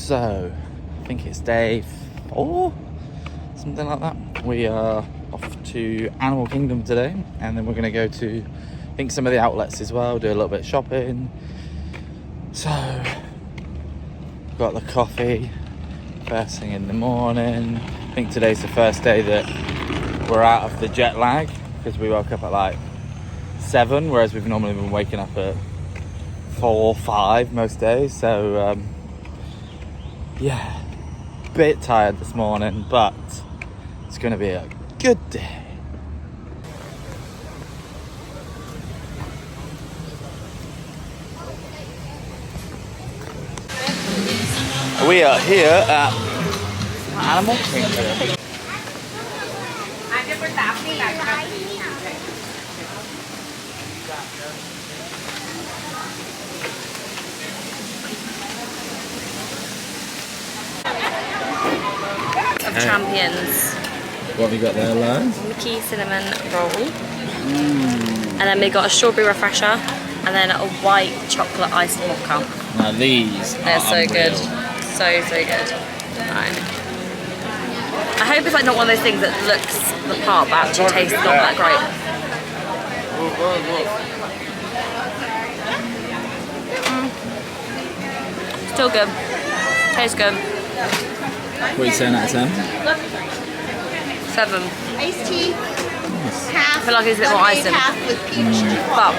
So, I think it's day 4, something like that. We are off to Animal Kingdom today, and then we're going to go to, I think, some of the outlets as well, do a little bit of shopping. So, got the coffee first thing in the morning. I think today's the first day that we're out of the jet lag, because we woke up at like 7, whereas we've normally been waking up at 4 or 5 most days. So yeah, bit tired this morning, but it's going to be a good day. We are here at Animal Kingdom. Of champions. What have you got there, Lauren? Mickey cinnamon roll. And then we got a strawberry refresher and then a white chocolate iced mocha. Now these They're so unreal. good. So good. Right. I hope it's like not one of those things that looks the part but actually tastes not that great. Still good. Tastes good. What are you saying out of 10? 7. Iced tea, I feel like it's a bit more icing. half with peach. But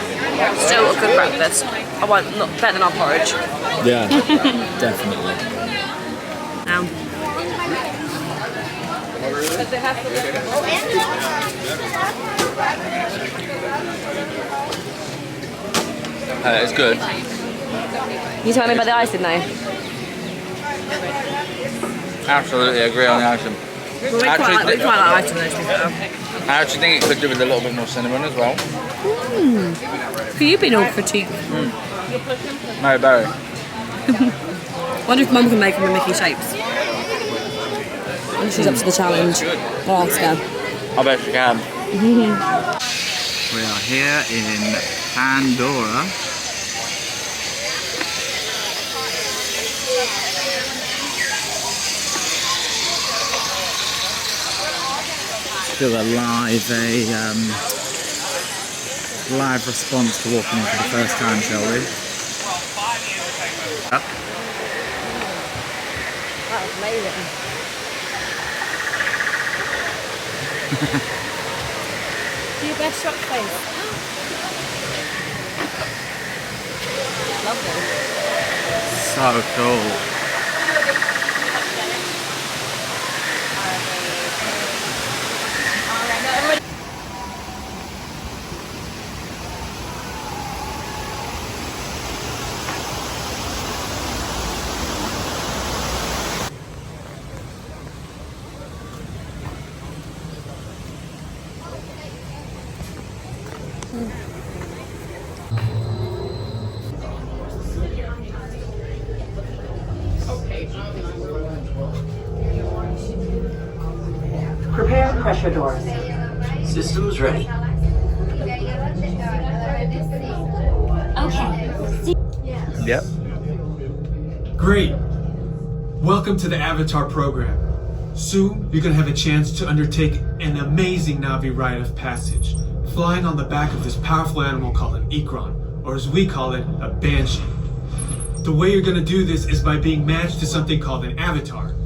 still a good breakfast. I want not better than our porridge. Yeah, definitely. Now. It's good. You told me about the icing though. Absolutely agree on the icing. We quite like icing those things. I actually think it could do with a little bit more cinnamon as well. You've been all critique. No berry. Wonder if Mum can make them in Mickey shapes. And she's up to the challenge. I'll ask her. I bet she can. We are here in Pandora. Do a live response to walking in for the first time, shall we? Up. That was amazing. Do your best shock face. Lovely. So cool. Prepare pressure doors. Systems ready. Okay. Yep. Great. Welcome to the Avatar program. Soon, you're going to have a chance to undertake an amazing Na'vi rite of passage, flying on the back of this powerful animal called an Ikran, or as we call it, a banshee. The way you're going to do this is by being matched to something called an avatar.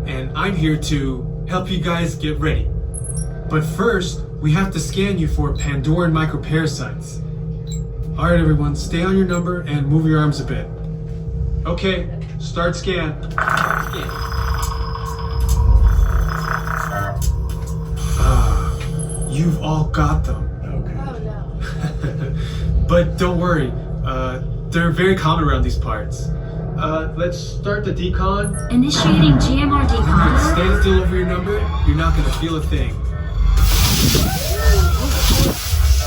And I'm here to help you guys get ready. But first, we have to scan you for Pandoran microparasites. Alright everyone, stay on your number and move your arms a bit. Okay, start scan. You've all got them. Okay. But don't worry, they're very common around these parts. Let's start the decon. Initiating GMR decon. Stand still over your number. You're not gonna feel a thing.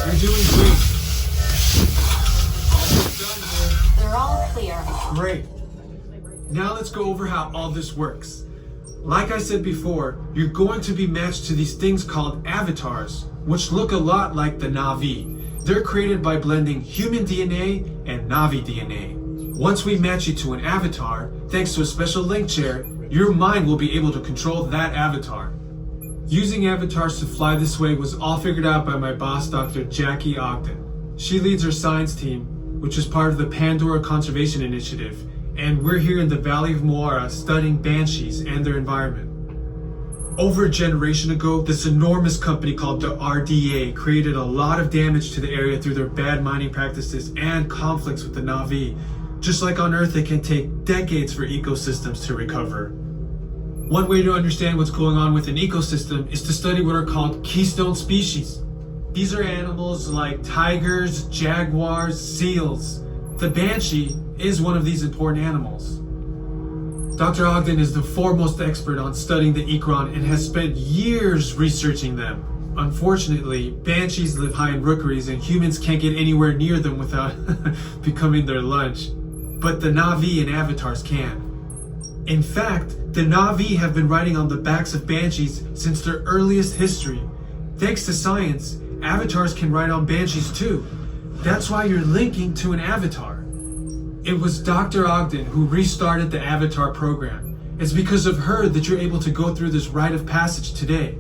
You're doing great. Almost done here. They're all clear. Great. Now let's go over how all this works. Like I said before, you're going to be matched to these things called avatars, which look a lot like the Na'vi. They're created by blending human DNA and Na'vi DNA. Once we match you to an avatar, Thanks to a special link chair, your mind will be able to control that avatar. Using avatars to fly this way was all figured out by my boss, Dr. Jackie Ogden. She leads our science team, which is part of the Pandora Conservation Initiative, and we're here in the Valley of Moara studying banshees and their environment. Over a generation ago, this enormous company called the RDA created a lot of damage to the area through their bad mining practices and conflicts with the Na'vi. Just like on Earth, it can take decades for ecosystems to recover. One way to understand what's going on with an ecosystem is to study what are called keystone species. These are animals like tigers, jaguars, seals. The banshee is one of these important animals. Dr. Ogden is the foremost expert on studying the Ikran and has spent years researching them. Unfortunately, banshees live high in rookeries and humans can't get anywhere near them without becoming their lunch. But the Na'vi and avatars can. In fact, the Na'vi have been riding on the backs of banshees since their earliest history. Thanks to science, avatars can ride on banshees too. That's why you're linking to an avatar. It was Dr. Ogden who restarted the Avatar program. It's because of her that you're able to go through this rite of passage today.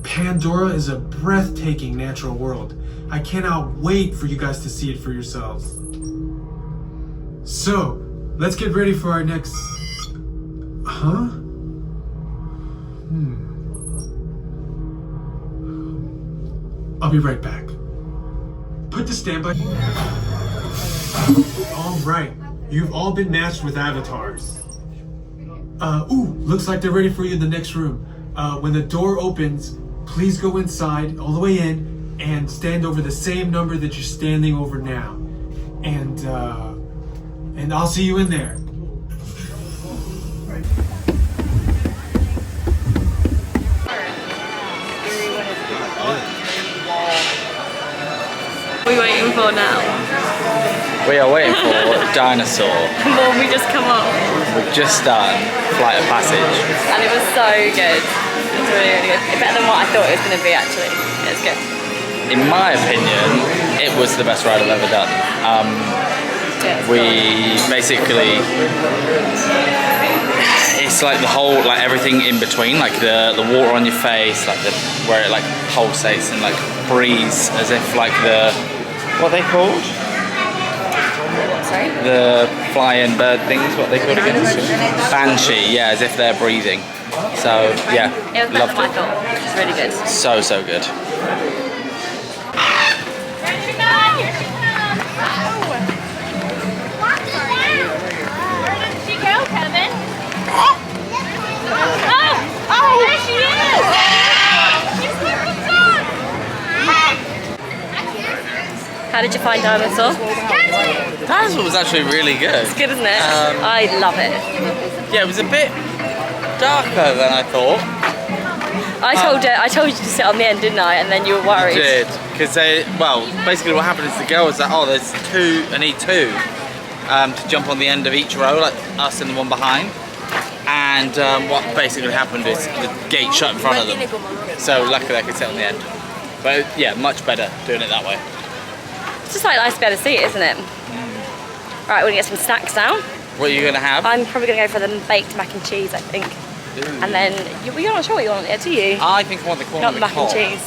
Pandora is a breathtaking natural world. I cannot wait for you guys to see it for yourselves. So, let's get ready for our next... Huh? I'll be right back. Put the standby... Alright, you've all been matched with avatars. Looks like they're ready for you in the next room. When the door opens, please go inside, all the way in, and stand over the same number that you're standing over now. And I'll see you in there. What are we waiting for now? We are waiting for Dinosaur. Well, we just come up. We've just done Flight of Passage. And it was so good. It was really, really good. It's better than what I thought it was going to be, actually. It was good. In my opinion, it was the best ride I've ever done. We basically, it's like the whole, like everything in between, like the water on your face, like where it like pulsates and like breathes as if like what are they called? Sorry? The flying bird things, what are they called again? Banshee, yeah, as if they're breathing. So yeah, It was better loved than it. I thought. It was really good. So good. There she is! How did you find Dinosaur? Dinosaur was actually really good. It's good, isn't it? I love it. Yeah, it was a bit darker than I thought. I told you to sit on the end, didn't I? And then you were worried. I did, because basically what happened is the girl was like, oh, there's two, I need two to jump on the end of each row, like us and the one behind. And what basically happened is the gate shut in front of them. So luckily I could sit on the end. But yeah, much better doing it that way. It's just like nice to be able to see it, isn't it? Right, we're gonna get some snacks now. What are you gonna have? I'm probably gonna go for the baked mac and cheese, I think. Ooh. And then you're not sure what you want yet, do you? I think I want the corn Not on the the mac and cob. cheese.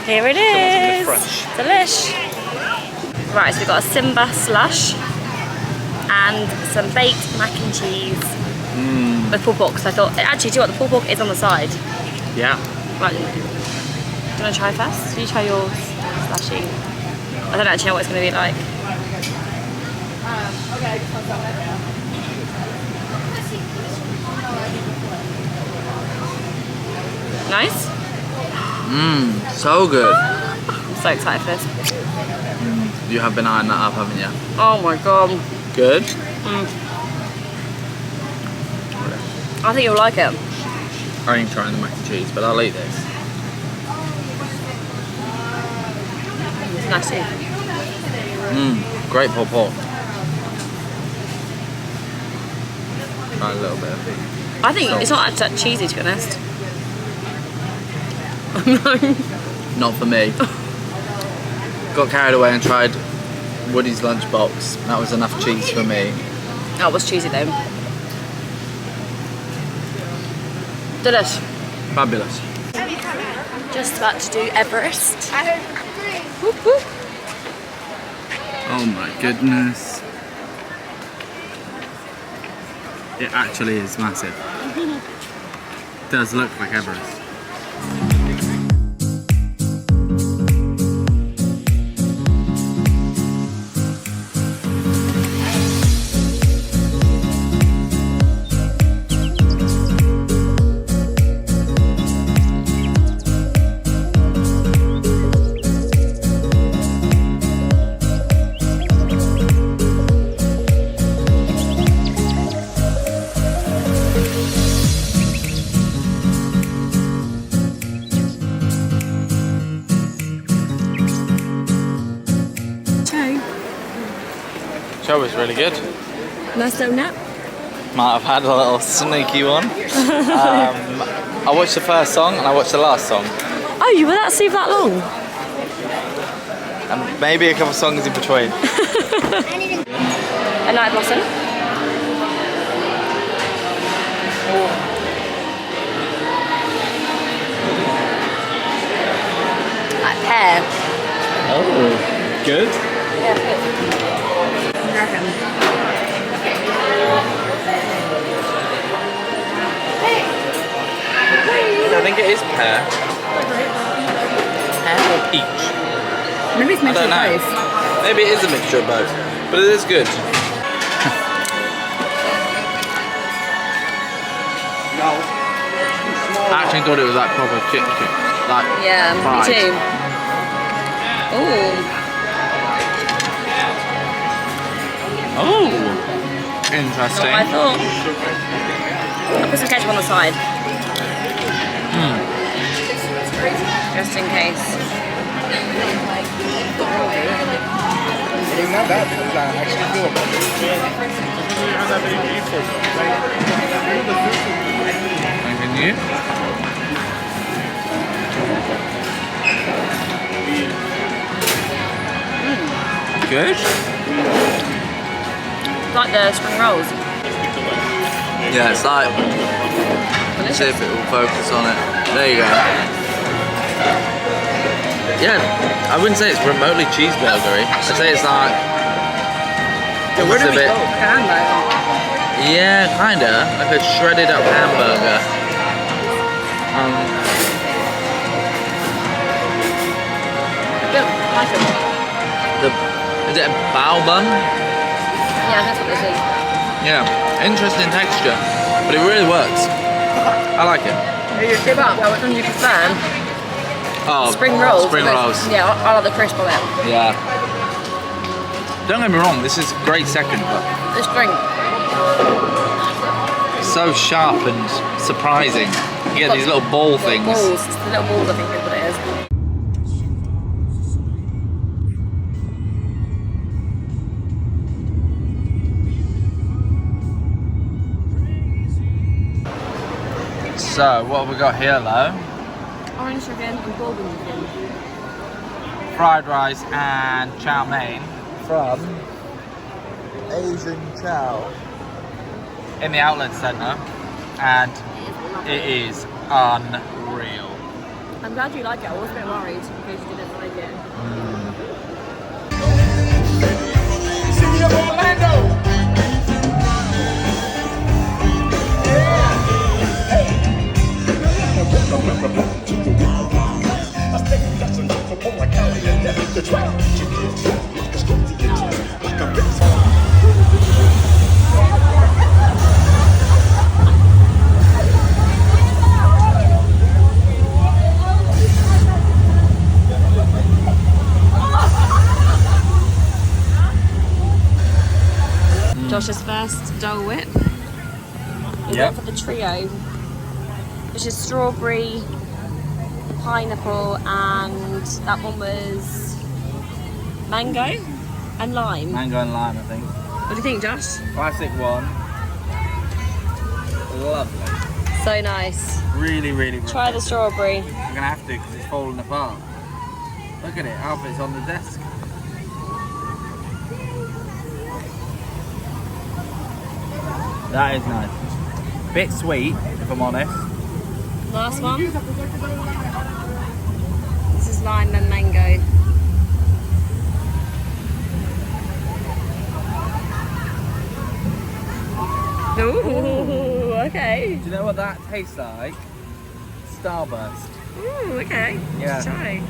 Here it I is. want something Delish. Right, so we've got a Simba slush and some baked mac and cheese with pulled pork. So I thought, actually, do you know what? The pulled pork is on the side. Yeah. Right. Do you want to try first? Do you try yours, slushy? I don't actually know what it's going to be like. Nice? So good. I'm so excited for this. You have been eyeing that up, haven't you? Oh my god. Good? I think you'll like it. I ain't trying the mac and cheese, but I'll eat this. It's nice too. Great pulled pork. Try a little bit. I think it's not actually that cheesy, to be honest. Not for me. Got carried away and tried Woody's lunchbox. That was enough cheese for me. Oh, it was cheesy though. Delish. Fabulous. Just about to do Everest. Whoop, whoop. Oh my goodness. It actually is massive. It does look like Everest. Show was really good. Nice little nap. Might have had a little sneaky one. I watched the first song and I watched the last song. Oh, you were that sleep that long? And maybe a couple songs in between. A night blossom. A pear. Oh, good. Yeah, good. I think it is pear. Pear or peach? Maybe it's I mixture don't of know. both. Maybe it is a mixture of both, but it is good. I actually thought it was like proper chip, like Yeah, fried. me too. Ooh. Oh, interesting. I thought. I'll put some ketchup on the side. Just in case. It's not that because I actually feel Thank you. Good. Like the spring rolls. Yeah, it's like. Let's see if it will focus on it. There you go. Yeah, I wouldn't say it's remotely cheeseburgery. I'd say it's like. Where do a we bit. go? Hamburger. Yeah, kinda like a shredded up hamburger. Is it a bao bun? Yeah, that's what this is. Yeah, interesting texture, but it really works. I like it. Which one do you prefer? Oh, Spring rolls. Spring rolls. Yeah, I like the crisp on it. Yeah. Don't get me wrong, this is a great second, but The spring. so sharp and surprising. You get these little ball things. Balls. It's the little balls, I think is what it is. So, what have we got here, Lo? Orange chicken and bourbon chicken. Fried rice and chow mein from Asian Chow in the outlet centre, and it is unreal. I'm glad you like it. I was a bit worried in case you didn't like it. Josh's first Dole Whip. We went for the trio, which is strawberry, pineapple, and that one was mango and lime. Mango and lime, I think. What do you think, Josh? Classic one. Lovely. So nice. Really, really good. Try the strawberry. You're gonna have to because it's falling apart. Look at it, half it's on the desk. That is nice. Bit sweet, if I'm honest. Last one. This is lime and mango. Ooh, okay. Do you know what that tastes like? Starburst. Ooh, okay. Yeah. Let's try.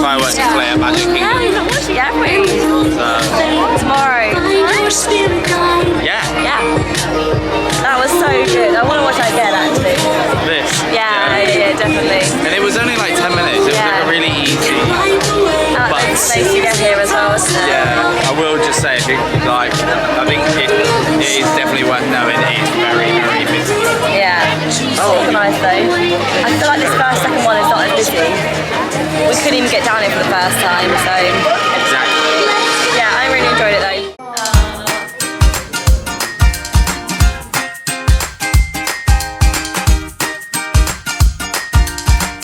fireworks display at Magic Kingdom. Yeah, we've not watched it yet, have we? Tomorrow. Yeah. Yeah. That was so good. I want to watch that again, actually. This. Yeah, definitely. And it was only like 10 minutes. It was like a really easy. It's nice to get here as well, isn't it? Yeah, I will just say, I think it is definitely worth knowing. It is very, very busy. Yeah. Organised though. I feel like this second one is not as busy. We couldn't even get down here for the first time, so